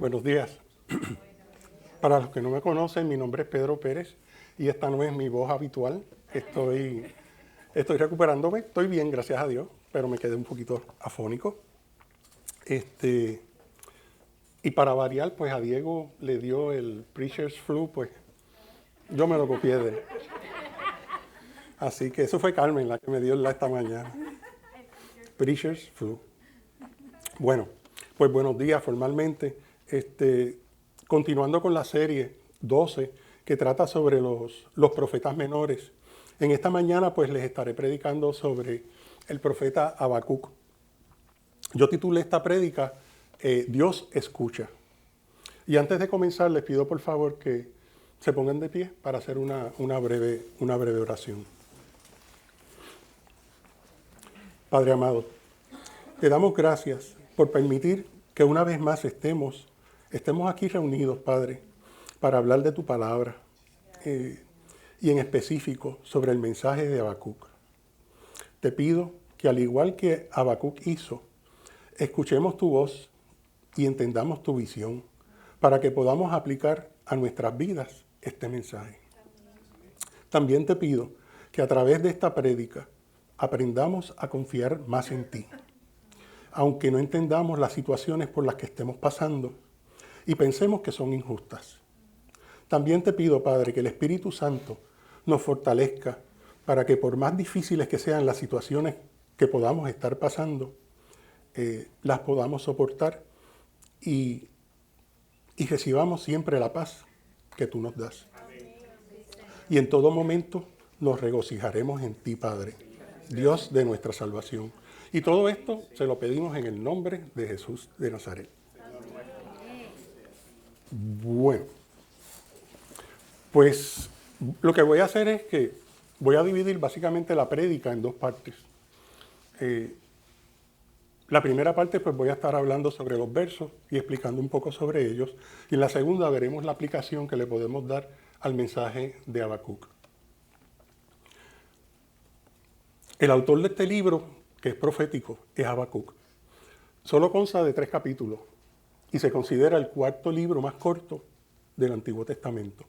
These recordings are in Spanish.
Buenos días. Para los que no me conocen, mi nombre es Pedro Pérez y esta no es mi voz habitual. Estoy recuperándome, estoy bien, gracias a Dios, pero me quedé un poquito afónico. Y para variar, pues a Diego le dio el Preacher's Flu, pues yo me lo copié de él. Así que eso fue Carmen la que me dio esta mañana. Preacher's Flu. Bueno, pues buenos días formalmente. Continuando con la serie 12 que trata sobre los profetas menores. En esta mañana pues les estaré predicando sobre el profeta Habacuc. Yo titulé esta prédica Dios escucha. Y antes de comenzar les pido por favor que se pongan de pie para hacer una breve oración. Padre amado, te damos gracias por permitir que una vez más estemos aquí reunidos, Padre, para hablar de tu palabra y en específico sobre el mensaje de Habacuc. Te pido que al igual que Habacuc hizo, escuchemos tu voz y entendamos tu visión para que podamos aplicar a nuestras vidas este mensaje. También te pido que a través de esta prédica aprendamos a confiar más en ti, aunque no entendamos las situaciones por las que estemos pasando y pensemos que son injustas. También te pido, Padre, que el Espíritu Santo nos fortalezca para que por más difíciles que sean las situaciones que podamos estar pasando, las podamos soportar y recibamos siempre la paz que tú nos das. Y en todo momento nos regocijaremos en ti, Padre, Dios de nuestra salvación. Y todo esto se lo pedimos en el nombre de Jesús de Nazaret. Bueno, pues lo que voy a hacer es que voy a dividir básicamente la prédica en dos partes. La primera parte pues voy a estar hablando sobre los versos y explicando un poco sobre ellos. Y en la segunda veremos la aplicación que le podemos dar al mensaje de Habacuc. El autor de este libro, que es profético, es Habacuc. Solo consta de 3 capítulos y se considera el cuarto libro más corto del Antiguo Testamento.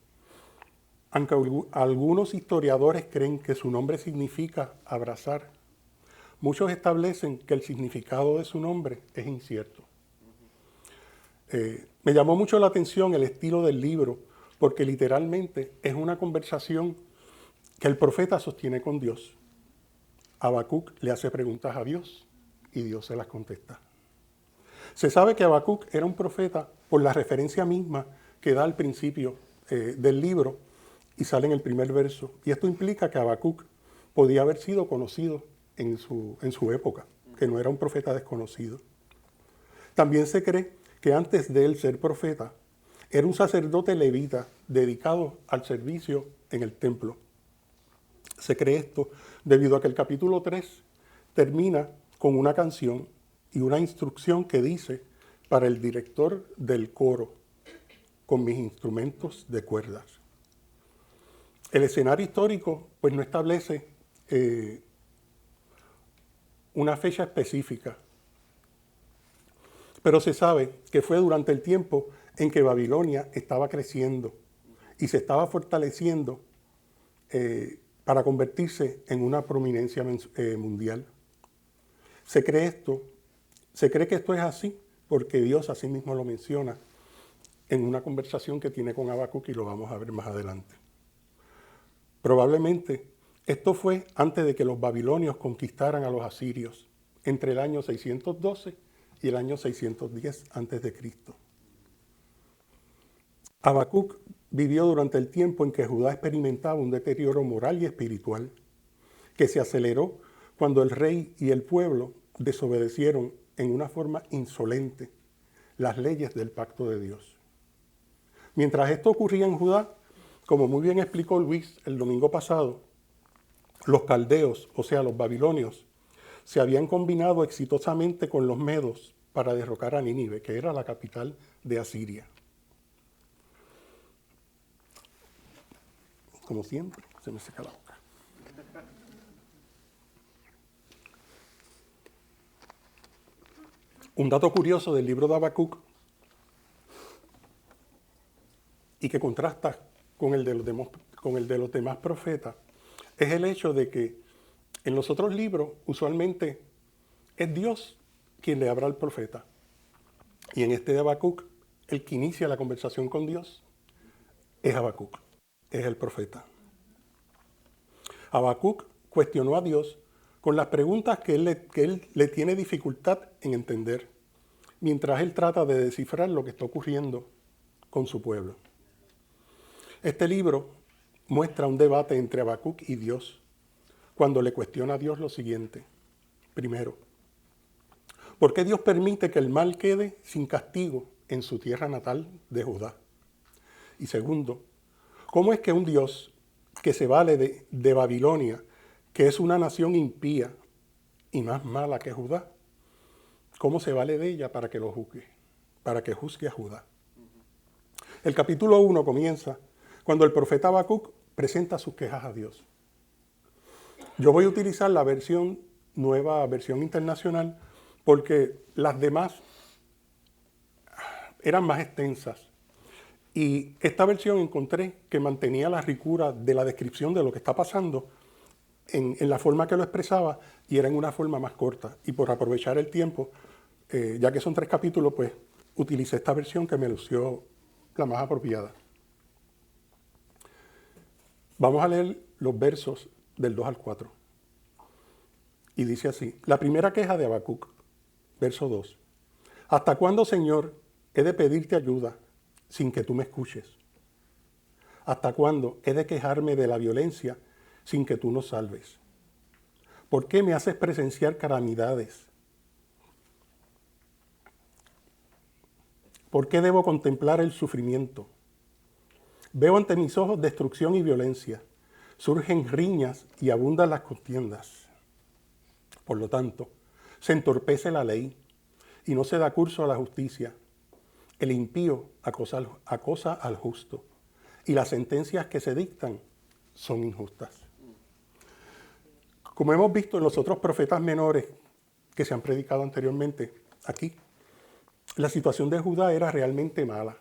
Aunque algunos historiadores creen que su nombre significa abrazar, muchos establecen que el significado de su nombre es incierto. Me llamó mucho la atención el estilo del libro, porque literalmente es una conversación que el profeta sostiene con Dios. Habacuc le hace preguntas a Dios y Dios se las contesta. Se sabe que Habacuc era un profeta por la referencia misma que da al principio del libro y sale en el primer verso. Y esto implica que Habacuc podía haber sido conocido en su época, que no era un profeta desconocido. También se cree que antes de él ser profeta, era un sacerdote levita dedicado al servicio en el templo. Se cree esto debido a que el capítulo 3 termina con una canción y una instrucción que dice: para el director del coro, con mis instrumentos de cuerdas. El escenario histórico pues no establece una fecha específica, pero se sabe que fue durante el tiempo en que Babilonia estaba creciendo y se estaba fortaleciendo para convertirse en una prominencia mundial. Se cree que esto es así porque Dios así mismo lo menciona en una conversación que tiene con Habacuc y lo vamos a ver más adelante. Probablemente esto fue antes de que los babilonios conquistaran a los asirios, entre el año 612 y el año 610 a.C. Habacuc vivió durante el tiempo en que Judá experimentaba un deterioro moral y espiritual, que se aceleró cuando el rey y el pueblo desobedecieron en una forma insolente las leyes del pacto de Dios. Mientras esto ocurría en Judá, como muy bien explicó Luis el domingo pasado, los caldeos, o sea, los babilonios, se habían combinado exitosamente con los medos para derrocar a Nínive, que era la capital de Asiria. Como siempre, se me seca la boca. Un dato curioso del libro de Habacuc y que contrasta con el de los demás profetas es el hecho de que en los otros libros usualmente es Dios quien le habla al profeta. Y en este de Habacuc, el que inicia la conversación con Dios es Habacuc, es el profeta. Habacuc cuestionó a Dios con las preguntas que él le tiene dificultad en entender, mientras él trata de descifrar lo que está ocurriendo con su pueblo. Este libro muestra un debate entre Habacuc y Dios, cuando le cuestiona a Dios lo siguiente. Primero, ¿por qué Dios permite que el mal quede sin castigo en su tierra natal de Judá? Y segundo, ¿cómo es que un Dios que se vale de Babilonia, que es una nación impía y más mala que Judá, cómo se vale de ella para que lo juzgue, para que juzgue a Judá? El capítulo 1 comienza cuando el profeta Habacuc presenta sus quejas a Dios. Yo voy a utilizar la nueva versión internacional, porque las demás eran más extensas. Y esta versión encontré que mantenía la ricura de la descripción de lo que está pasando en la forma que lo expresaba, y era en una forma más corta. Y por aprovechar el tiempo, ya que son 3 capítulos, pues utilicé esta versión que me lució la más apropiada. Vamos a leer los versos del 2 al 4. Y dice así: la primera queja de Habacuc, verso 2. ¿Hasta cuándo, Señor, he de pedirte ayuda sin que tú me escuches? ¿Hasta cuándo he de quejarme de la violencia sin que tú nos salves? ¿Por qué me haces presenciar calamidades? ¿Por qué debo contemplar el sufrimiento? Veo ante mis ojos destrucción y violencia. Surgen riñas y abundan las contiendas. Por lo tanto, se entorpece la ley y no se da curso a la justicia. El impío acosa al justo, y las sentencias que se dictan son injustas. Como hemos visto en los otros profetas menores que se han predicado anteriormente, aquí, la situación de Judá era realmente mala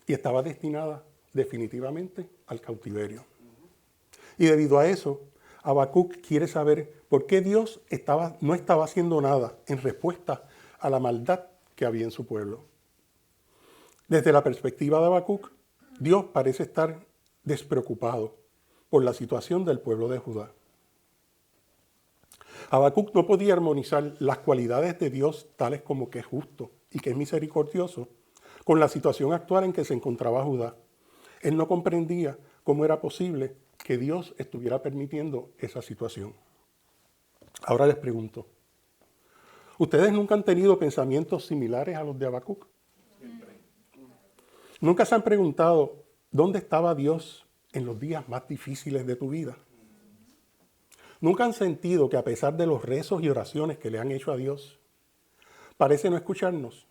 y estaba destinada definitivamente al cautiverio. Y debido a eso, Habacuc quiere saber por qué Dios no estaba haciendo nada en respuesta a la maldad que había en su pueblo. Desde la perspectiva de Habacuc, Dios parece estar despreocupado por la situación del pueblo de Judá. Habacuc no podía armonizar las cualidades de Dios, tales como que es justo y que es misericordioso, con la situación actual en que se encontraba Judá. Él no comprendía cómo era posible que Dios estuviera permitiendo esa situación. Ahora les pregunto, ¿ustedes nunca han tenido pensamientos similares a los de Habacuc? ¿Nunca se han preguntado dónde estaba Dios en los días más difíciles de tu vida? ¿Nunca han sentido que a pesar de los rezos y oraciones que le han hecho a Dios, parece no escucharnos?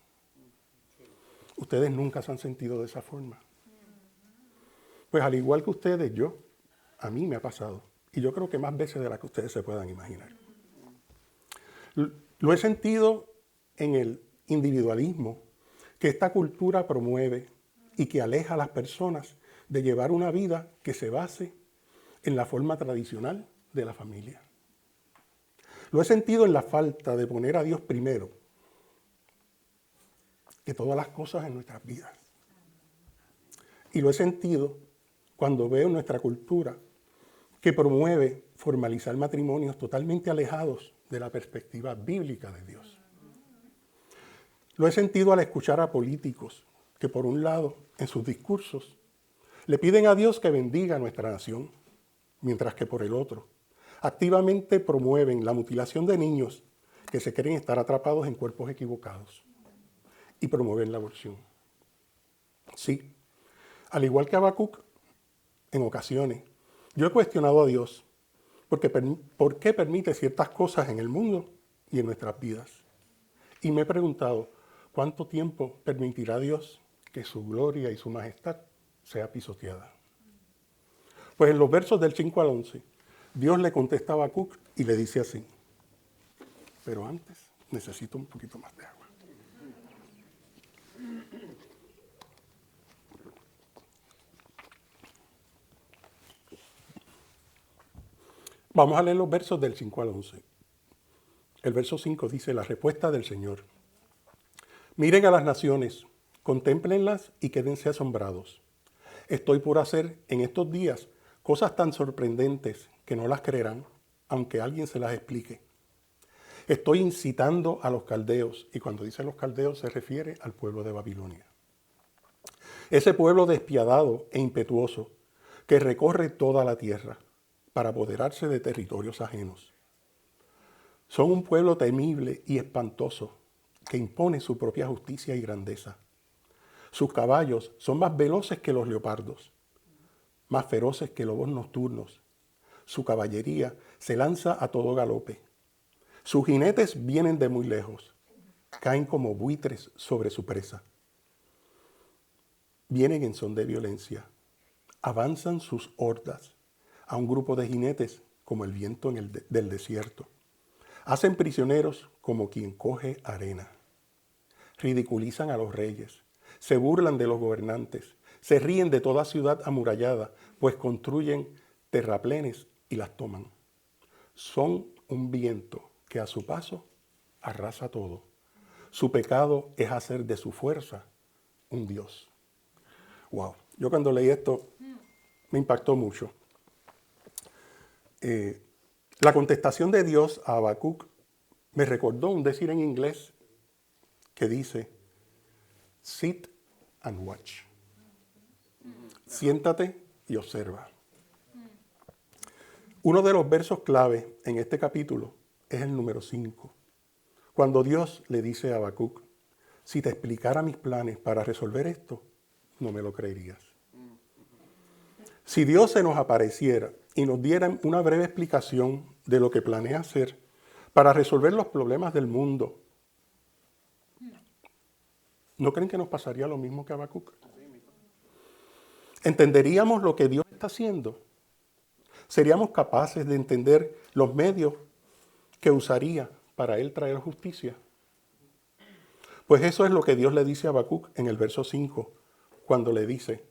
Ustedes nunca se han sentido de esa forma. Pues al igual que ustedes, a mí me ha pasado. Y yo creo que más veces de las que ustedes se puedan imaginar. Lo he sentido en el individualismo que esta cultura promueve y que aleja a las personas de llevar una vida que se base en la forma tradicional de la familia. Lo he sentido en la falta de poner a Dios primero que todas las cosas en nuestras vidas. Y lo he sentido cuando veo nuestra cultura que promueve formalizar matrimonios totalmente alejados de la perspectiva bíblica de Dios. Lo he sentido al escuchar a políticos que, por un lado, en sus discursos, le piden a Dios que bendiga a nuestra nación, mientras que por el otro, activamente promueven la mutilación de niños que se creen estar atrapados en cuerpos equivocados y promueven la aborción. Sí, al igual que Habacuc, en ocasiones, yo he cuestionado a Dios por qué permite ciertas cosas en el mundo y en nuestras vidas. Y me he preguntado, ¿cuánto tiempo permitirá Dios que su gloria y su majestad sea pisoteada? Pues en los versos del 5 al 11, Dios le contesta a Habacuc y le dice así: pero antes necesito un poquito más de agua. Vamos a leer los versos del 5 al 11. El verso 5 dice, la respuesta del Señor. Miren a las naciones, contémplenlas y quédense asombrados. Estoy por hacer en estos días cosas tan sorprendentes que no las creerán, aunque alguien se las explique. Estoy incitando a los caldeos, y cuando dice los caldeos se refiere al pueblo de Babilonia. Ese pueblo despiadado e impetuoso que recorre toda la tierra para apoderarse de territorios ajenos. Son un pueblo temible y espantoso que impone su propia justicia y grandeza. Sus caballos son más veloces que los leopardos, más feroces que lobos nocturnos. Su caballería se lanza a todo galope. Sus jinetes vienen de muy lejos, caen como buitres sobre su presa. Vienen en son de violencia, avanzan sus hordas a un grupo de jinetes como el viento del desierto. Hacen prisioneros como quien coge arena. Ridiculizan a los reyes, se burlan de los gobernantes, se ríen de toda ciudad amurallada, pues construyen terraplenes y las toman. Son un viento que a su paso arrasa todo. Su pecado es hacer de su fuerza un Dios. Wow, yo cuando leí esto me impactó mucho. La contestación de Dios a Habacuc me recordó un decir en inglés que dice, sit and watch. Siéntate y observa. Uno de los versos clave en este capítulo es el número 5. Cuando Dios le dice a Habacuc, si te explicara mis planes para resolver esto, no me lo creerías. Si Dios se nos apareciera y nos diera una breve explicación de lo que planea hacer para resolver los problemas del mundo, ¿no creen que nos pasaría lo mismo que a Habacuc? ¿Entenderíamos lo que Dios está haciendo? ¿Seríamos capaces de entender los medios que usaría para Él traer justicia? Pues eso es lo que Dios le dice a Habacuc en el verso 5, cuando le dice,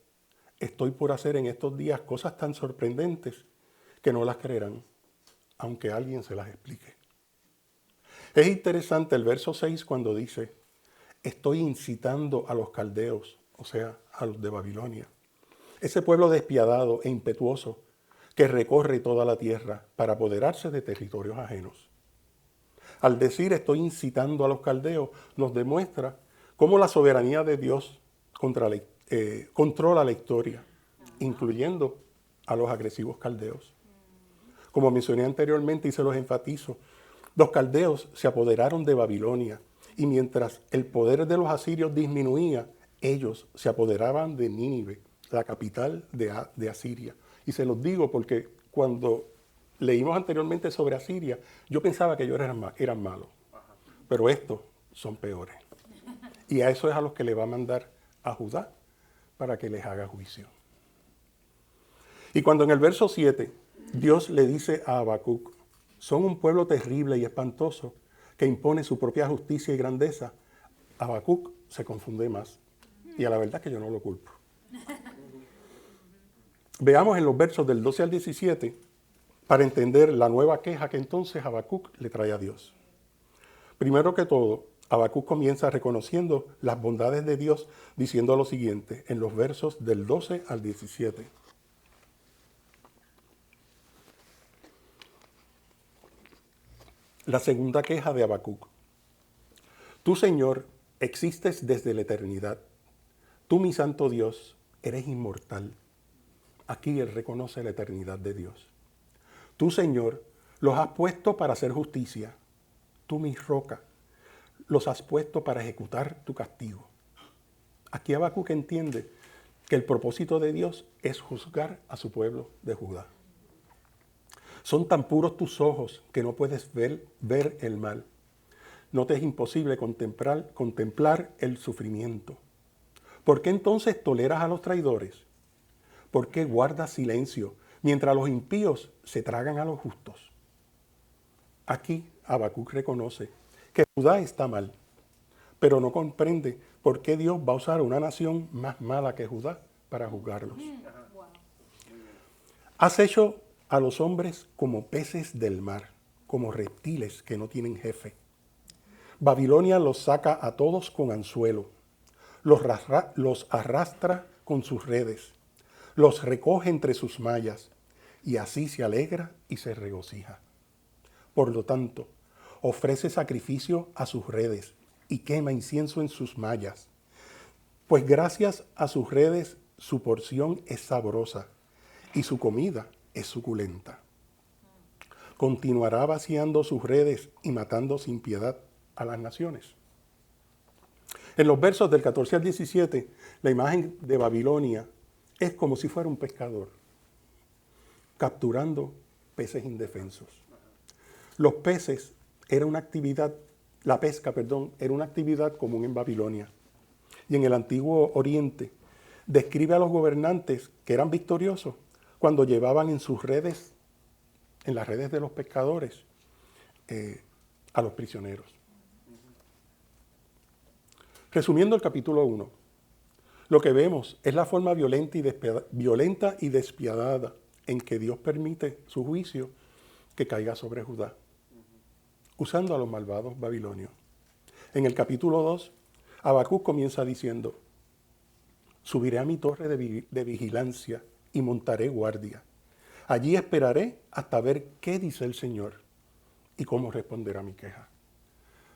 estoy por hacer en estos días cosas tan sorprendentes que no las creerán, aunque alguien se las explique. Es interesante el verso 6 cuando dice, estoy incitando a los caldeos, o sea, a los de Babilonia, ese pueblo despiadado e impetuoso que recorre toda la tierra para apoderarse de territorios ajenos. Al decir estoy incitando a los caldeos, nos demuestra cómo la soberanía de Dios controla la historia, incluyendo a los agresivos caldeos. Como mencioné anteriormente y se los enfatizo, los caldeos se apoderaron de Babilonia y mientras el poder de los asirios disminuía, ellos se apoderaban de Nínive, la capital de Asiria. Y se los digo porque cuando leímos anteriormente sobre Asiria, yo pensaba que ellos eran malos, pero estos son peores. Y a eso es a los que le va a mandar a Judá para que les haga juicio. Y cuando en el verso 7 Dios le dice a Habacuc, son un pueblo terrible y espantoso que impone su propia justicia y grandeza, Habacuc se confunde más. Y a la verdad que yo no lo culpo. Veamos en los versos del 12 al 17 para entender la nueva queja que entonces Habacuc le trae a Dios. Primero que todo, Habacuc comienza reconociendo las bondades de Dios diciendo lo siguiente en los versos del 12 al 17. La segunda queja de Habacuc. Tú, Señor, existes desde la eternidad. Tú, mi santo Dios, eres inmortal. Aquí él reconoce la eternidad de Dios. Tú, Señor, los has puesto para hacer justicia. Tú, mi roca, los has puesto para ejecutar tu castigo. Aquí Habacuc entiende que el propósito de Dios es juzgar a su pueblo de Judá. Son tan puros tus ojos que no puedes ver el mal. No te es imposible contemplar el sufrimiento. ¿Por qué entonces toleras a los traidores? ¿Por qué guardas silencio mientras los impíos se tragan a los justos? Aquí Habacuc reconoce que Judá está mal, pero no comprende por qué Dios va a usar una nación más mala que Judá para juzgarlos. ¿Has hecho a los hombres como peces del mar, como reptiles que no tienen jefe. Babilonia los saca a todos con anzuelo, los arrastra con sus redes, los recoge entre sus mallas, y así se alegra y se regocija. Por lo tanto, ofrece sacrificio a sus redes y quema incienso en sus mallas, pues gracias a sus redes su porción es sabrosa y su comida es suculenta. Continuará vaciando sus redes y matando sin piedad a las naciones. En los versos del 14 al 17, la imagen de Babilonia es como si fuera un pescador capturando peces indefensos. Los peces era una actividad, la pesca, perdón, era una actividad común en Babilonia. Y en el Antiguo Oriente describe a los gobernantes que eran victoriosos cuando llevaban en sus redes, en las redes de los pescadores, a los prisioneros. Resumiendo el capítulo 1, lo que vemos es la forma violenta y despiadada en que Dios permite su juicio que caiga sobre Judá, usando a los malvados babilonios. En el capítulo 2, Habacuc comienza diciendo: subiré a mi torre de vigilancia y montaré guardia. Allí esperaré hasta ver qué dice el Señor y cómo responderá mi queja.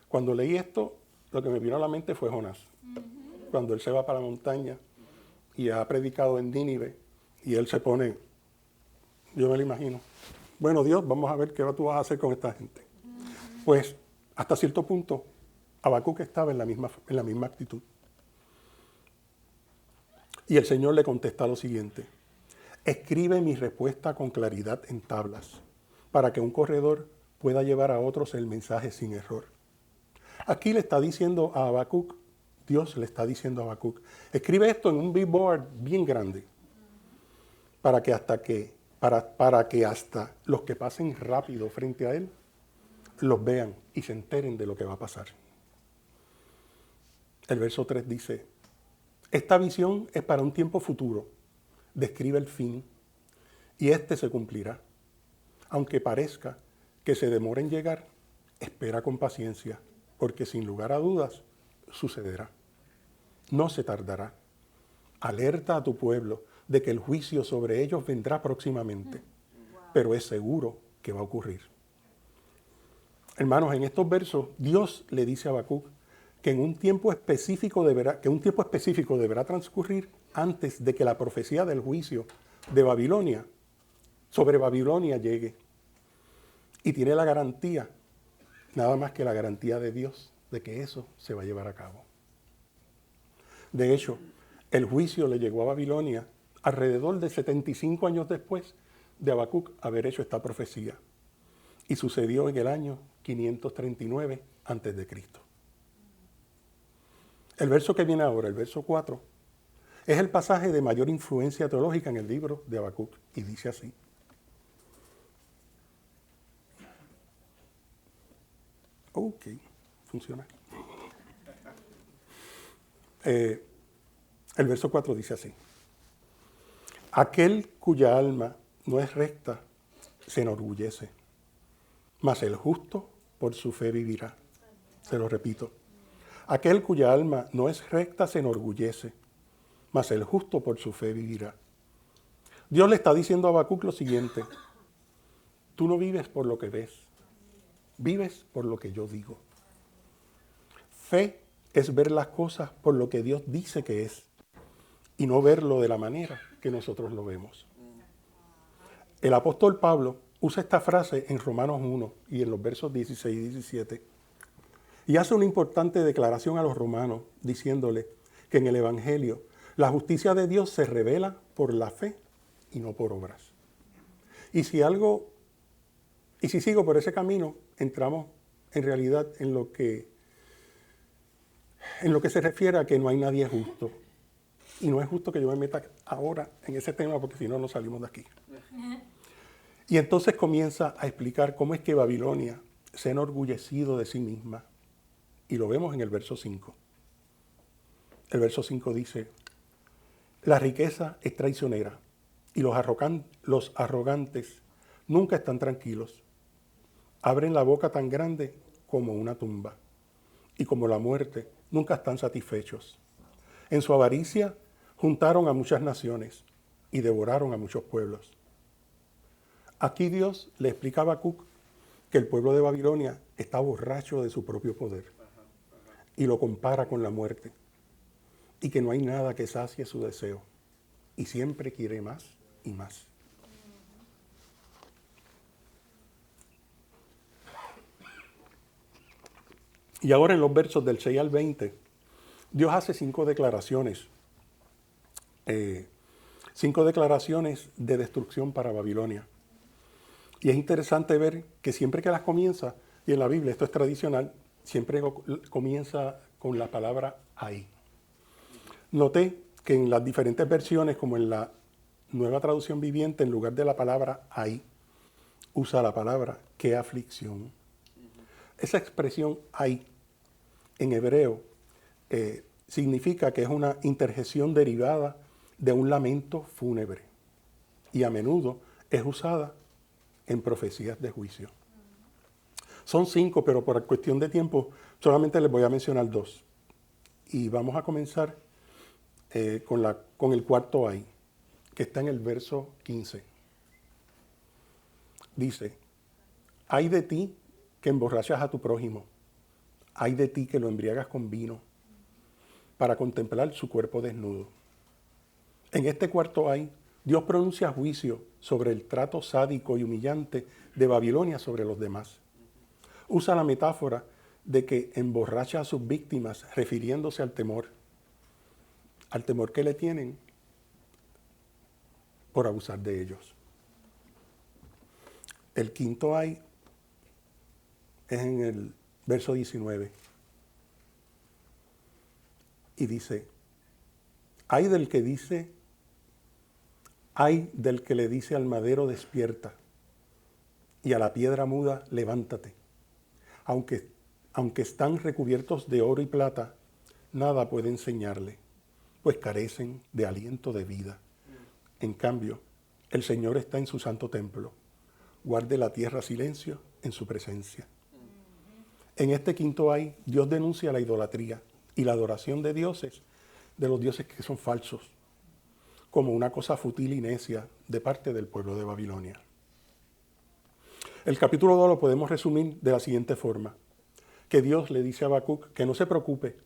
Cuando leí esto, lo que me vino a la mente fue Jonás. Cuando él se va para la montaña y ha predicado en Nínive y él se pone, yo me lo imagino, bueno, Dios, vamos a ver qué tú vas a hacer con esta gente. Pues hasta cierto punto Habacuc estaba en la misma actitud. Y el Señor le contesta lo siguiente: escribe mi respuesta con claridad en tablas, para que un corredor pueda llevar a otros el mensaje sin error. Aquí le está diciendo a Habacuc, Dios le está diciendo a Habacuc, escribe esto en un billboard bien grande, para que hasta los que pasen rápido frente a él los vean y se enteren de lo que va a pasar. El verso 3 dice: esta visión es para un tiempo futuro, describe el fin, y este se cumplirá. Aunque parezca que se demore en llegar, espera con paciencia, porque sin lugar a dudas sucederá. No se tardará. Alerta a tu pueblo de que el juicio sobre ellos vendrá próximamente, pero es seguro que va a ocurrir. Hermanos, en estos versos Dios le dice a Habacuc que un tiempo específico deberá transcurrir antes de que la profecía del juicio de Babilonia sobre Babilonia llegue. Y tiene la garantía, nada más que la garantía de Dios, de que eso se va a llevar a cabo. De hecho, el juicio le llegó a Babilonia alrededor de 75 años después de Habacuc haber hecho esta profecía. Y sucedió en el año 539 a.C. El verso que viene ahora, el verso 4, es el pasaje de mayor influencia teológica en el libro de Habacuc, y dice así: ok, funciona. El verso 4 dice así: aquel cuya alma no es recta se enorgullece, mas el justo por su fe vivirá. Se lo repito: aquel cuya alma no es recta se enorgullece, mas el justo por su fe vivirá. Dios le está diciendo a Habacuc lo siguiente: tú no vives por lo que ves, vives por lo que yo digo. Fe es ver las cosas por lo que Dios dice que es y no verlo de la manera que nosotros lo vemos. El apóstol Pablo usa esta frase en Romanos 1 y en los versos 16 y 17 y hace una importante declaración a los romanos diciéndole que en el Evangelio la justicia de Dios se revela por la fe y no por obras. Y si sigo por ese camino, entramos en realidad en lo que se refiere a que no hay nadie justo. Y no es justo que yo me meta ahora en ese tema porque si no, no salimos de aquí. Y entonces comienza a explicar cómo es que Babilonia se ha enorgullecido de sí misma. Y lo vemos en el verso 5. El verso 5 dice: la riqueza es traicionera y los arrogantes nunca están tranquilos. Abren la boca tan grande como una tumba. Y como la muerte, nunca están satisfechos. En su avaricia juntaron a muchas naciones y devoraron a muchos pueblos. Aquí Dios le explica a Habacuc que el pueblo de Babilonia está borracho de su propio poder y lo compara con la muerte y que no hay nada que sacie su deseo y siempre quiere más y más. Y ahora en los versos del 6 al 20, Dios hace 5 declaraciones. 5 declaraciones de destrucción para Babilonia. Y es interesante ver que siempre que las comienza, y en la Biblia esto es tradicional, siempre comienza con la palabra ahí. Noté que en las diferentes versiones, como en la Nueva Traducción Viviente, en lugar de la palabra ahí, usa la palabra qué aflicción. Esa expresión ahí, en hebreo, significa que es una interjección derivada de un lamento fúnebre y a menudo es usada en profecías de juicio. Son 5, pero por cuestión de tiempo solamente les voy a mencionar 2. Y vamos a comenzar con el cuarto ay, que está en el verso 15. Dice, ay de ti que emborrachas a tu prójimo, ay de ti que lo embriagas con vino, para contemplar su cuerpo desnudo. En este cuarto ay, Dios pronuncia juicio sobre el trato sádico y humillante de Babilonia sobre los demás. Usa la metáfora de que emborracha a sus víctimas refiriéndose al temor que le tienen por abusar de ellos. El quinto ay es en el verso 19 y dice, ay del que le dice al madero despierta y a la piedra muda levántate. Aunque están recubiertos de oro y plata, nada puede enseñarle, pues carecen de aliento de vida. En cambio, el Señor está en su santo templo. Guarde la tierra silencio en su presencia. En este quinto ay, Dios denuncia la idolatría y la adoración de dioses, de los dioses que son falsos, como una cosa fútil y necia de parte del pueblo de Babilonia. El capítulo 2 lo podemos resumir de la siguiente forma, que Dios le dice a Habacuc que no se preocupe,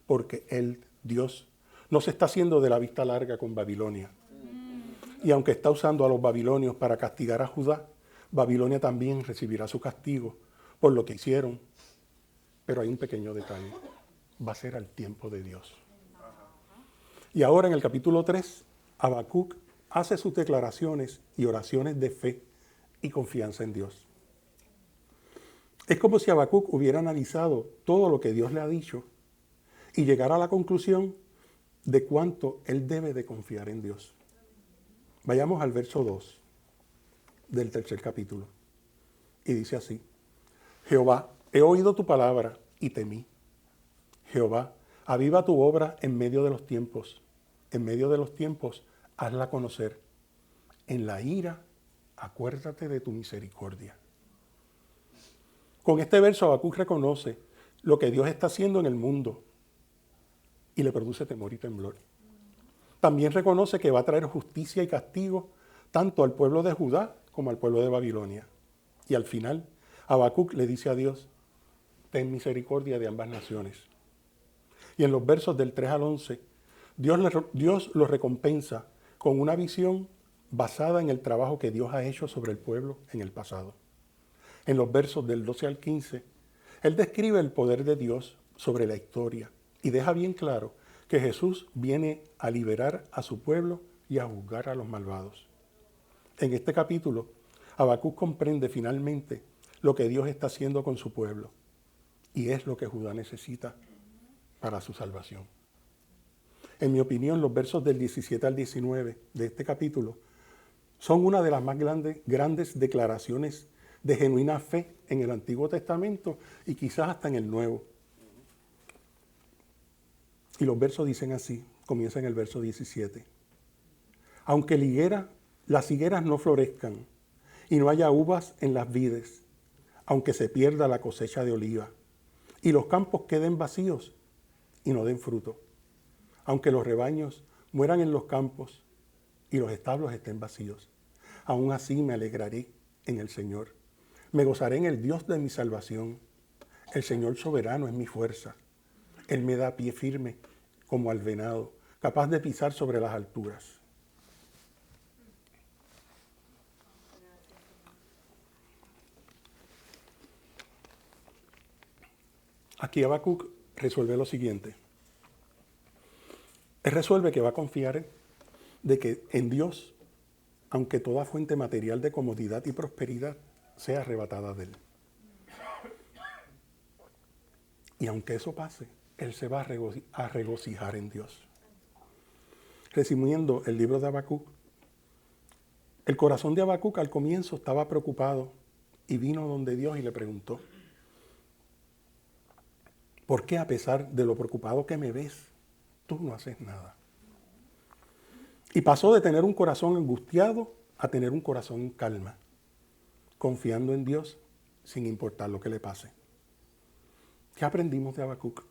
porque Él, Dios, no se está haciendo de la vista larga con Babilonia. Y aunque está usando a los babilonios para castigar a Judá, Babilonia también recibirá su castigo por lo que hicieron. Pero hay un pequeño detalle, va a ser al tiempo de Dios. Y ahora en el capítulo 3, Habacuc hace sus declaraciones y oraciones de fe y confianza en Dios. Es como si Habacuc hubiera analizado todo lo que Dios le ha dicho y llegara a la conclusión de cuánto él debe de confiar en Dios. Vayamos al verso 2 del 3 capítulo. Y dice así, Jehová, he oído tu palabra y temí. Jehová, aviva tu obra en medio de los tiempos. En medio de los tiempos, hazla conocer. En la ira, acuérdate de tu misericordia. Con este verso Habacuc reconoce lo que Dios está haciendo en el mundo y le produce temor y temblor. También reconoce que va a traer justicia y castigo tanto al pueblo de Judá como al pueblo de Babilonia. Y al final, Habacuc le dice a Dios, ten misericordia de ambas naciones. Y en los versos del 3 al 11, Dios lo recompensa con una visión basada en el trabajo que Dios ha hecho sobre el pueblo en el pasado. En los versos del 12 al 15, Él describe el poder de Dios sobre la historia y deja bien claro que Jesús viene a liberar a su pueblo y a juzgar a los malvados. En este capítulo, Habacuc comprende finalmente lo que Dios está haciendo con su pueblo y es lo que Judá necesita para su salvación. En mi opinión, los versos del 17 al 19 de este capítulo son una de las más grandes declaraciones de genuina fe en el Antiguo Testamento y quizás hasta en el Nuevo. Y los versos dicen así, comienza en el verso 17. Aunque las higueras no florezcan y no haya uvas en las vides, aunque se pierda la cosecha de oliva, y los campos queden vacíos y no den fruto, aunque los rebaños mueran en los campos y los establos estén vacíos. Aún así me alegraré en el Señor. Me gozaré en el Dios de mi salvación. El Señor soberano es mi fuerza. Él me da pie firme como al venado, capaz de pisar sobre las alturas. Aquí Habacuc resuelve lo siguiente. Él resuelve que va a confiar de que en Dios, aunque toda fuente material de comodidad y prosperidad sea arrebatada de él. Y aunque eso pase, él se va a regocijar en Dios. Resumiendo el libro de Habacuc, el corazón de Habacuc al comienzo estaba preocupado y vino donde Dios y le preguntó, ¿por qué a pesar de lo preocupado que me ves, tú no haces nada? Y pasó de tener un corazón angustiado a tener un corazón en calma, confiando en Dios sin importar lo que le pase. ¿Qué aprendimos de Habacuc?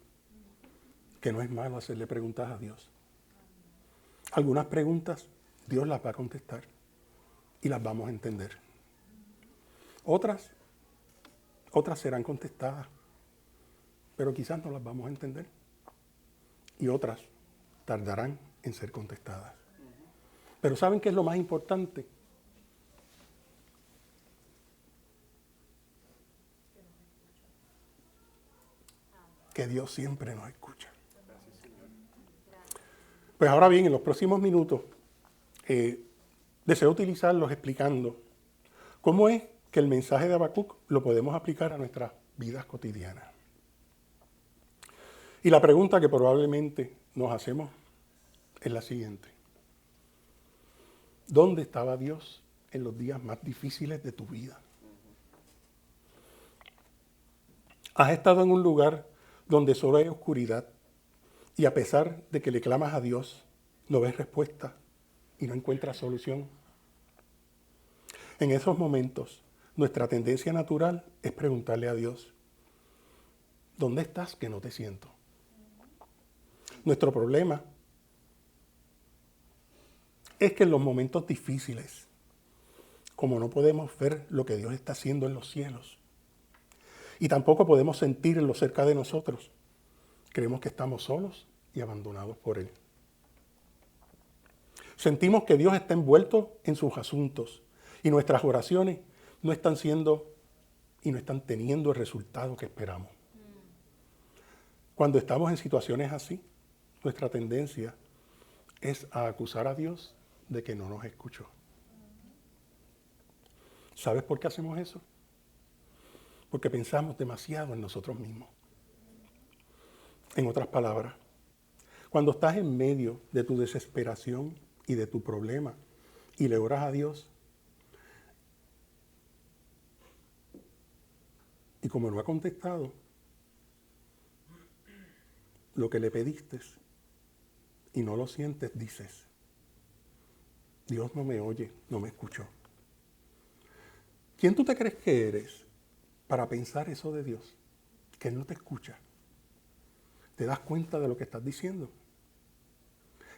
Que no es malo hacerle preguntas a Dios. Algunas preguntas Dios las va a contestar y las vamos a entender. Otras serán contestadas, pero quizás no las vamos a entender. Y otras tardarán en ser contestadas. Pero ¿saben qué es lo más importante? Que Dios siempre nos escucha. Pues ahora bien, en los próximos minutos deseo utilizarlos explicando cómo es que el mensaje de Habacuc lo podemos aplicar a nuestras vidas cotidianas. Y la pregunta que probablemente nos hacemos es la siguiente. ¿Dónde estaba Dios en los días más difíciles de tu vida? ¿Has estado en un lugar donde solo hay oscuridad y a pesar de que le clamas a Dios, no ves respuesta y no encuentras solución? En esos momentos, nuestra tendencia natural es preguntarle a Dios, ¿dónde estás que no te siento? Nuestro problema es que en los momentos difíciles, como no podemos ver lo que Dios está haciendo en los cielos, y tampoco podemos sentirlo cerca de nosotros, creemos que estamos solos y abandonados por Él. Sentimos que Dios está envuelto en sus asuntos y nuestras oraciones no están siendo y no están teniendo el resultado que esperamos. Cuando estamos en situaciones así, nuestra tendencia es a acusar a Dios de que no nos escuchó. ¿Sabes por qué hacemos eso? Porque pensamos demasiado en nosotros mismos. En otras palabras, cuando estás en medio de tu desesperación y de tu problema y le oras a Dios, y como no ha contestado lo que le pediste y no lo sientes, dices, Dios no me oye, no me escuchó. ¿Quién tú te crees que eres para pensar eso de Dios? Que Él no te escucha. ¿Te das cuenta de lo que estás diciendo?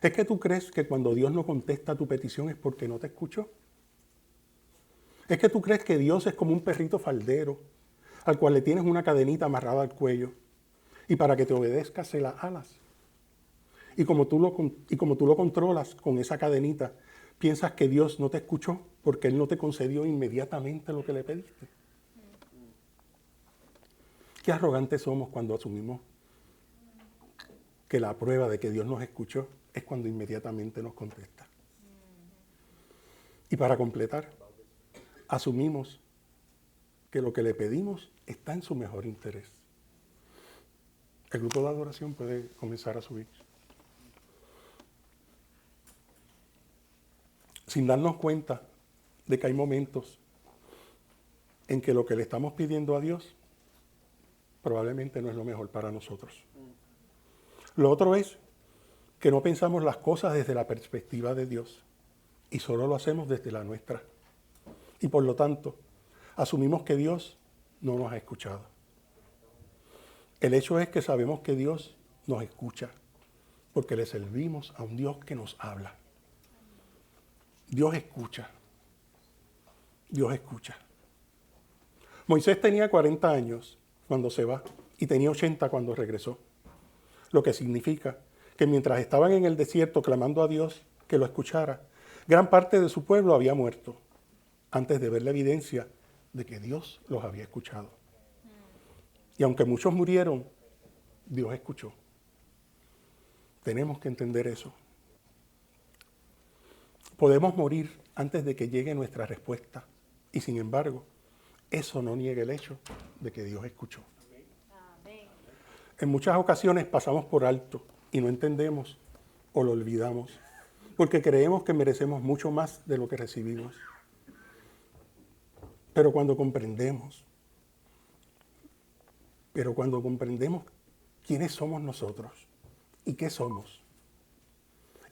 ¿Es que tú crees que cuando Dios no contesta tu petición es porque no te escuchó? ¿Es que tú crees que Dios es como un perrito faldero al cual le tienes una cadenita amarrada al cuello y para que te obedezca se la alas? Y como tú lo controlas con esa cadenita, piensas que Dios no te escuchó porque Él no te concedió inmediatamente lo que le pediste. Qué arrogantes somos cuando asumimos que la prueba de que Dios nos escuchó es cuando inmediatamente nos contesta. Y para completar, asumimos que lo que le pedimos está en su mejor interés. El grupo de adoración puede comenzar a subir. Sin darnos cuenta de que hay momentos en que lo que le estamos pidiendo a Dios probablemente no es lo mejor para nosotros. Lo otro es que no pensamos las cosas desde la perspectiva de Dios y solo lo hacemos desde la nuestra. Y por lo tanto, asumimos que Dios no nos ha escuchado. El hecho es que sabemos que Dios nos escucha porque le servimos a un Dios que nos habla. Dios escucha. Dios escucha. Moisés tenía 40 años cuando se va y tenía 80 cuando regresó. Lo que significa que mientras estaban en el desierto clamando a Dios que lo escuchara, gran parte de su pueblo había muerto antes de ver la evidencia de que Dios los había escuchado. Y aunque muchos murieron, Dios escuchó. Tenemos que entender eso. Podemos morir antes de que llegue nuestra respuesta. Y sin embargo, eso no niega el hecho de que Dios escuchó. Amén. En muchas ocasiones pasamos por alto y no entendemos o lo olvidamos, porque creemos que merecemos mucho más de lo que recibimos. Pero cuando comprendemos quiénes somos nosotros y qué somos,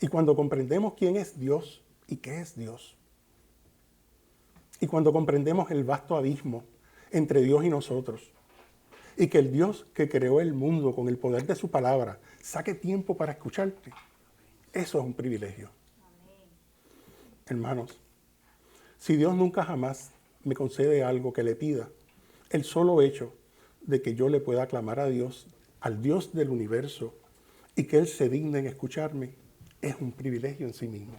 y cuando comprendemos quién es Dios y qué es Dios, y cuando comprendemos el vasto abismo entre Dios y nosotros, y que el Dios que creó el mundo con el poder de su palabra saque tiempo para escucharte, eso es un privilegio. Amén. Hermanos, si Dios nunca jamás me concede algo que le pida, el solo hecho de que yo le pueda clamar a Dios, al Dios del universo, y que Él se digne en escucharme, es un privilegio en sí mismo.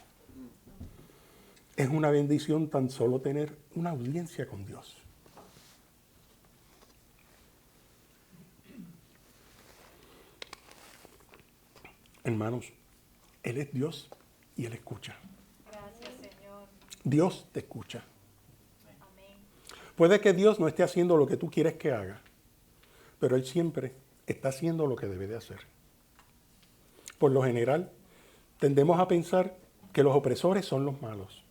Es una bendición tan solo tener una audiencia con Dios. Hermanos, Él es Dios y Él escucha. Gracias, Señor. Dios te escucha. Amén. Puede que Dios no esté haciendo lo que tú quieres que haga, pero Él siempre está haciendo lo que debe de hacer. Por lo general, tendemos a pensar que los opresores son los malos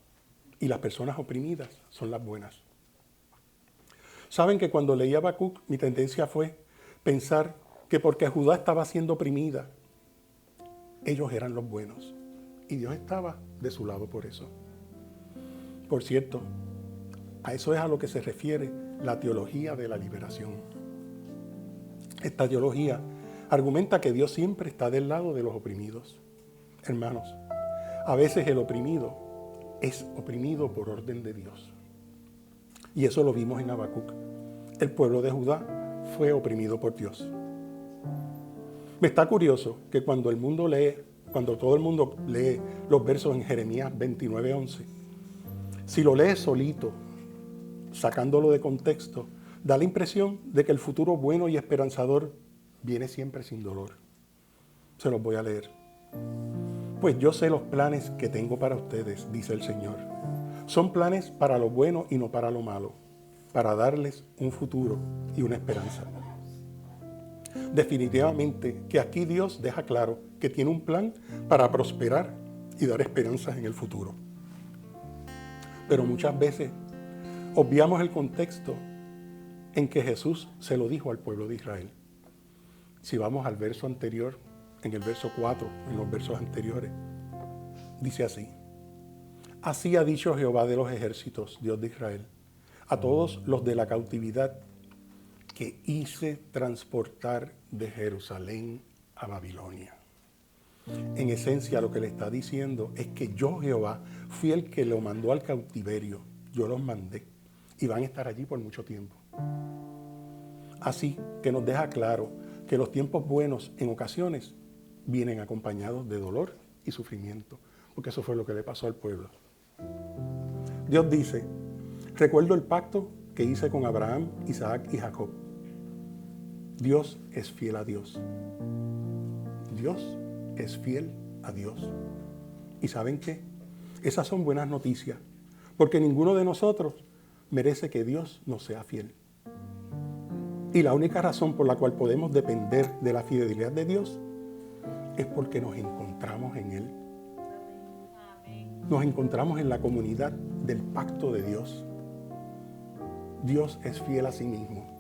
y las personas oprimidas son las buenas. Saben que cuando leía Habacuc, mi tendencia fue pensar que porque Judá estaba siendo oprimida, ellos eran los buenos y Dios estaba de su lado por eso. Por cierto, a eso es a lo que se refiere la teología de la liberación. Esta teología argumenta que Dios siempre está del lado de los oprimidos. Hermanos, a veces el oprimido es oprimido por orden de Dios. Y eso lo vimos en Habacuc. El pueblo de Judá fue oprimido por Dios. Me está curioso que cuando todo el mundo lee los versos en Jeremías 29:11, si lo lees solito, sacándolo de contexto, da la impresión de que el futuro bueno y esperanzador viene siempre sin dolor. Se los voy a leer. Pues yo sé los planes que tengo para ustedes, dice el Señor. Son planes para lo bueno y no para lo malo, para darles un futuro y una esperanza. Definitivamente que aquí Dios deja claro que tiene un plan para prosperar y dar esperanzas en el futuro. Pero muchas veces obviamos el contexto en que Jesús se lo dijo al pueblo de Israel. Si vamos al verso anterior, en el verso 4, en los versos anteriores, dice así: Así ha dicho Jehová de los ejércitos, Dios de Israel, a todos los de la cautividad que hice transportar de Jerusalén a Babilonia. En esencia, lo que le está diciendo es que yo, Jehová, fui el que lo mandó al cautiverio. Yo los mandé y van a estar allí por mucho tiempo. Así que nos deja claro que los tiempos buenos en ocasiones vienen acompañados de dolor y sufrimiento, porque eso fue lo que le pasó al pueblo. Dios dice: recuerdo el pacto que hice con Abraham, Isaac y Jacob. Dios es fiel a Dios. Dios es fiel a Dios. ¿Y saben qué? Esas son buenas noticias, porque ninguno de nosotros merece que Dios nos sea fiel. Y la única razón por la cual podemos depender de la fidelidad de Dios es porque nos encontramos en Él. Nos encontramos en la comunidad del pacto de Dios. Dios es fiel a sí mismo.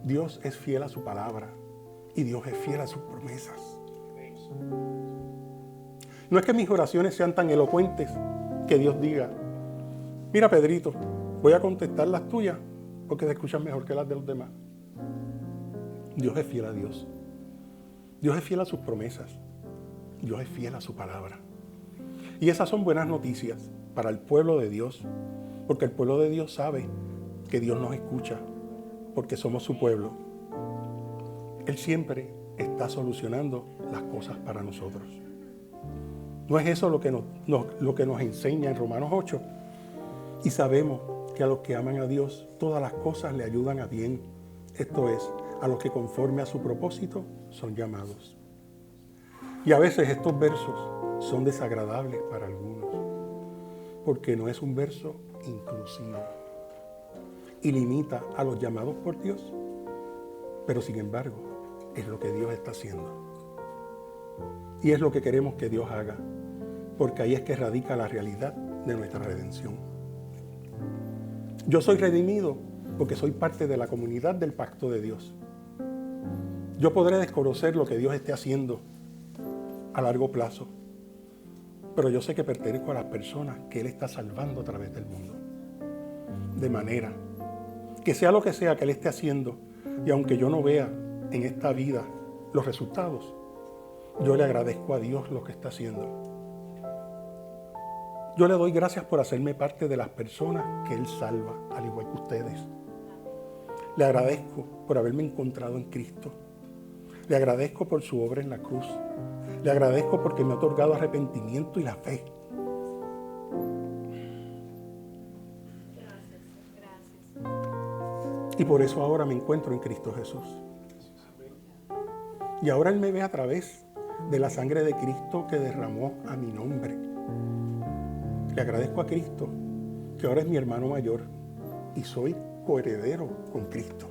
Dios es fiel a su palabra. Y Dios es fiel a sus promesas. No es que mis oraciones sean tan elocuentes que Dios diga: mira, Pedrito, Voy a contestar las tuyas porque se escuchan mejor que las de los demás. Dios es fiel a Dios. Dios es fiel a sus promesas. Dios es fiel a su palabra. Y esas son buenas noticias para el pueblo de Dios, porque el pueblo de Dios sabe que Dios nos escucha, porque somos su pueblo. Él siempre está solucionando las cosas para nosotros. ¿No es eso lo que nos enseña en Romanos 8? Y sabemos que a los que aman a Dios, todas las cosas le ayudan a bien. Esto es, a los que conforme a su propósito son llamados. Y a veces estos versos son desagradables para algunos, porque no es un verso inclusivo y limita a los llamados por Dios, pero sin embargo es lo que Dios está haciendo. Y es lo que queremos que Dios haga, porque ahí es que radica la realidad de nuestra redención. Yo soy redimido porque soy parte de la comunidad del pacto de Dios. Yo podré desconocer lo que Dios esté haciendo a largo plazo, pero yo sé que pertenezco a las personas que Él está salvando a través del mundo. De manera que sea lo que sea que Él esté haciendo, y aunque yo no vea en esta vida los resultados, yo le agradezco a Dios lo que está haciendo. Yo le doy gracias por hacerme parte de las personas que Él salva, al igual que ustedes. Le agradezco por haberme encontrado en Cristo. Le agradezco por su obra en la cruz. Le agradezco porque me ha otorgado arrepentimiento y la fe. Y por eso ahora me encuentro en Cristo Jesús. Y ahora Él me ve a través de la sangre de Cristo que derramó a mi nombre. Le agradezco a Cristo que ahora es mi hermano mayor y soy coheredero con Cristo.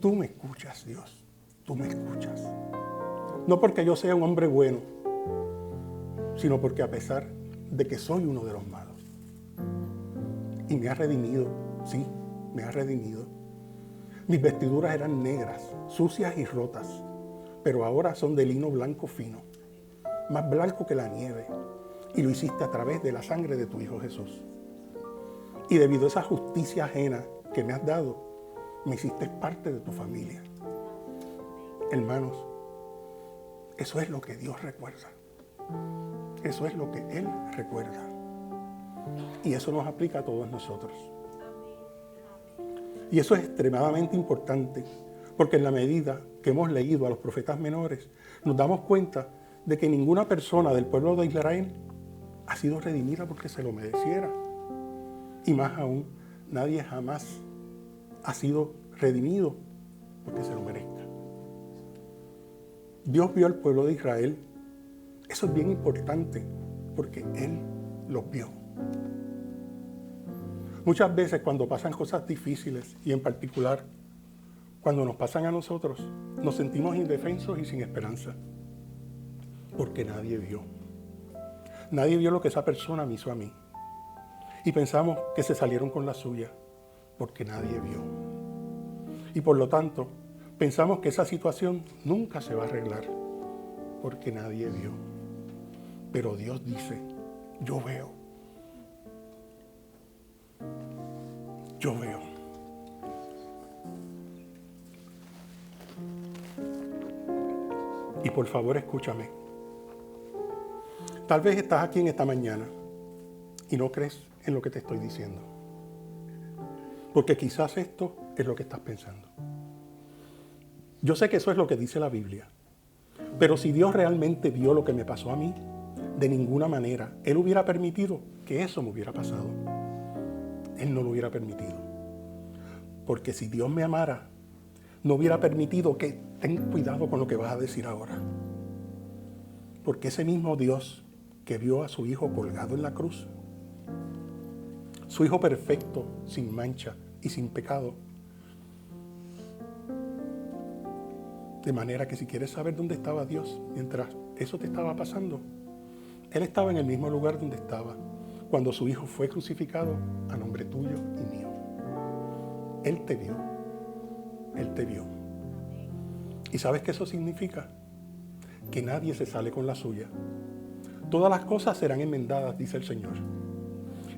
Tú me escuchas, Dios. Tú me escuchas. No porque yo sea un hombre bueno, sino porque a pesar de que soy uno de los malos. Y me ha redimido, sí, me ha redimido. Mis vestiduras eran negras, sucias y rotas, pero ahora son de lino blanco fino, más blanco que la nieve. Y lo hiciste a través de la sangre de tu Hijo Jesús. Y debido a esa justicia ajena que me has dado, me hiciste parte de tu familia. Hermanos, eso es lo que Dios recuerda. Eso es lo que Él recuerda. Y eso nos aplica a todos nosotros. Y eso es extremadamente importante, porque en la medida que hemos leído a los profetas menores, nos damos cuenta de que ninguna persona del pueblo de Israel ha sido redimida porque se lo mereciera. Y más aún, nadie jamás ha sido redimido porque se lo merezca. Dios vio al pueblo de Israel. Eso es bien importante porque Él los vio. Muchas veces cuando pasan cosas difíciles, y en particular cuando nos pasan a nosotros, nos sentimos indefensos y sin esperanza porque nadie vio. Nadie vio lo que esa persona me hizo a mí. Y pensamos que se salieron con la suya porque nadie vio. Y por lo tanto, pensamos que esa situación nunca se va a arreglar porque nadie vio. Pero Dios dice, yo veo. Yo veo. Y por favor, escúchame. Tal vez estás aquí en esta mañana y no crees en lo que te estoy diciendo. Porque quizás esto es lo que estás pensando. Yo sé que eso es lo que dice la Biblia. Pero si Dios realmente vio lo que me pasó a mí, de ninguna manera Él hubiera permitido que eso me hubiera pasado. Él no lo hubiera permitido. Porque si Dios me amara, no hubiera permitido que ten cuidado con lo que vas a decir ahora. Porque ese mismo Dios que vio a su Hijo colgado en la cruz, su Hijo perfecto, sin mancha y sin pecado, de manera que si quieres saber dónde estaba Dios mientras eso te estaba pasando, Él estaba en el mismo lugar donde estaba cuando su Hijo fue crucificado a nombre tuyo y mío. Él te vio. Él te vio. ¿Y sabes qué eso significa? Que nadie se sale con la suya. Todas las cosas serán enmendadas, dice el Señor.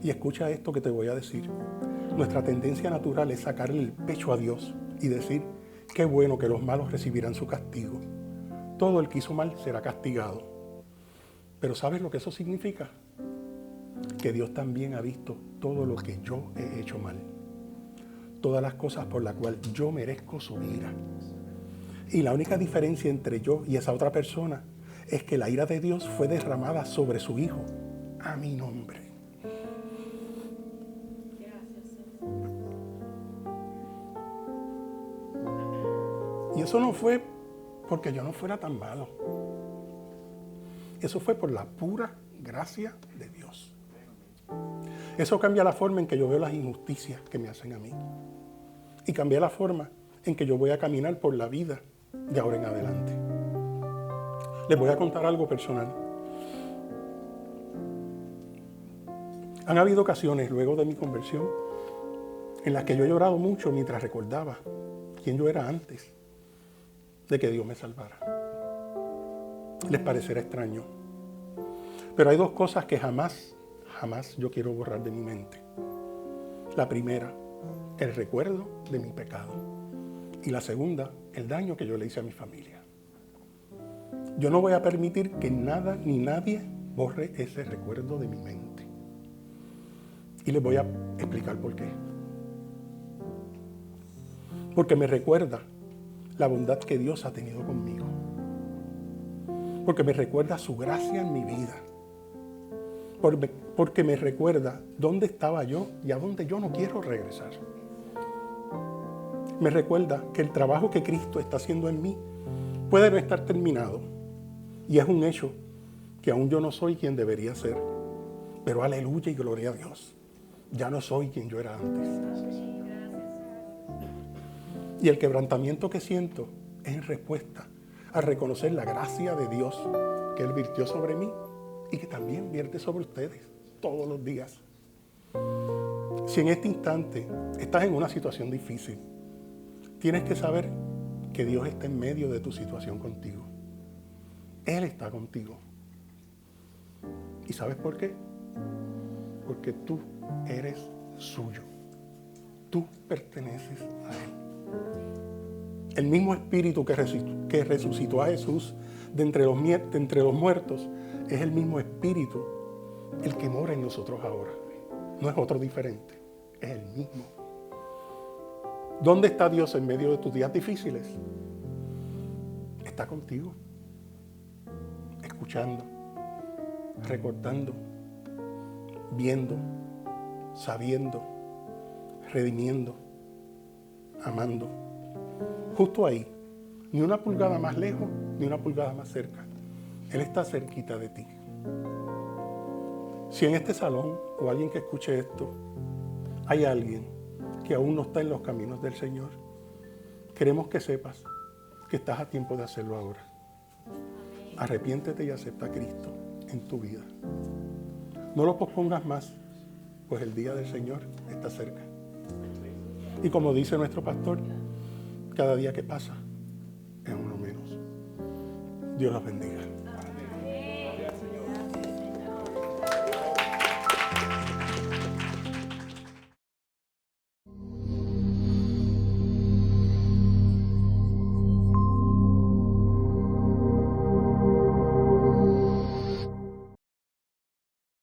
Y escucha esto que te voy a decir. Nuestra tendencia natural es sacarle el pecho a Dios y decir, qué bueno que los malos recibirán su castigo. Todo el que hizo mal será castigado. Pero ¿sabes lo que eso significa? Que Dios también ha visto todo lo que yo he hecho mal. Todas las cosas por las cuales yo merezco su ira. Y la única diferencia entre yo y esa otra persona es que la ira de Dios fue derramada sobre su Hijo, a mi nombre. Y eso no fue porque yo no fuera tan malo. Eso fue por la pura gracia de Dios. Eso cambia la forma en que yo veo las injusticias que me hacen a mí. Y cambia la forma en que yo voy a caminar por la vida de ahora en adelante. Les voy a contar algo personal. Han habido ocasiones luego de mi conversión en las que yo he llorado mucho mientras recordaba quién yo era antes de que Dios me salvara. Les parecerá extraño. Pero hay dos cosas que jamás yo quiero borrar de mi mente. La primera, el recuerdo de mi pecado. Y la segunda, el daño que yo le hice a mi familia. Yo no voy a permitir que nada ni nadie borre ese recuerdo de mi mente. Y les voy a explicar por qué. Porque me recuerda la bondad que Dios ha tenido conmigo. Porque me recuerda su gracia en mi vida. Porque me recuerda dónde estaba yo y a dónde yo no quiero regresar. Me recuerda que el trabajo que Cristo está haciendo en mí puede no estar terminado. Y es un hecho que aún yo no soy quien debería ser. Pero aleluya y gloria a Dios. Ya no soy quien yo era antes. Y el quebrantamiento que siento es en respuesta a reconocer la gracia de Dios que Él virtió sobre mí y que también vierte sobre ustedes todos los días. Si en este instante estás en una situación difícil, tienes que saber que Dios está en medio de tu situación contigo. Él está contigo. ¿Y sabes por qué? Porque tú eres suyo. Tú perteneces a Él. El mismo espíritu que resucitó a Jesús de entre los muertos es el mismo espíritu el que mora en nosotros ahora. No es otro diferente, es el mismo. ¿Dónde está Dios en medio de tus días difíciles? Está contigo, escuchando, recordando, viendo, sabiendo, redimiendo, amando. Justo ahí, ni una pulgada más lejos, ni una pulgada más cerca. Él está cerquita de ti. Si en este salón o alguien que escuche esto, hay alguien que aún no está en los caminos del Señor, queremos que sepas que estás a tiempo de hacerlo ahora. Arrepiéntete y acepta a Cristo en tu vida. No lo pospongas más, pues el día del Señor está cerca. Y como dice nuestro pastor, cada día que pasa es uno menos. Dios los bendiga.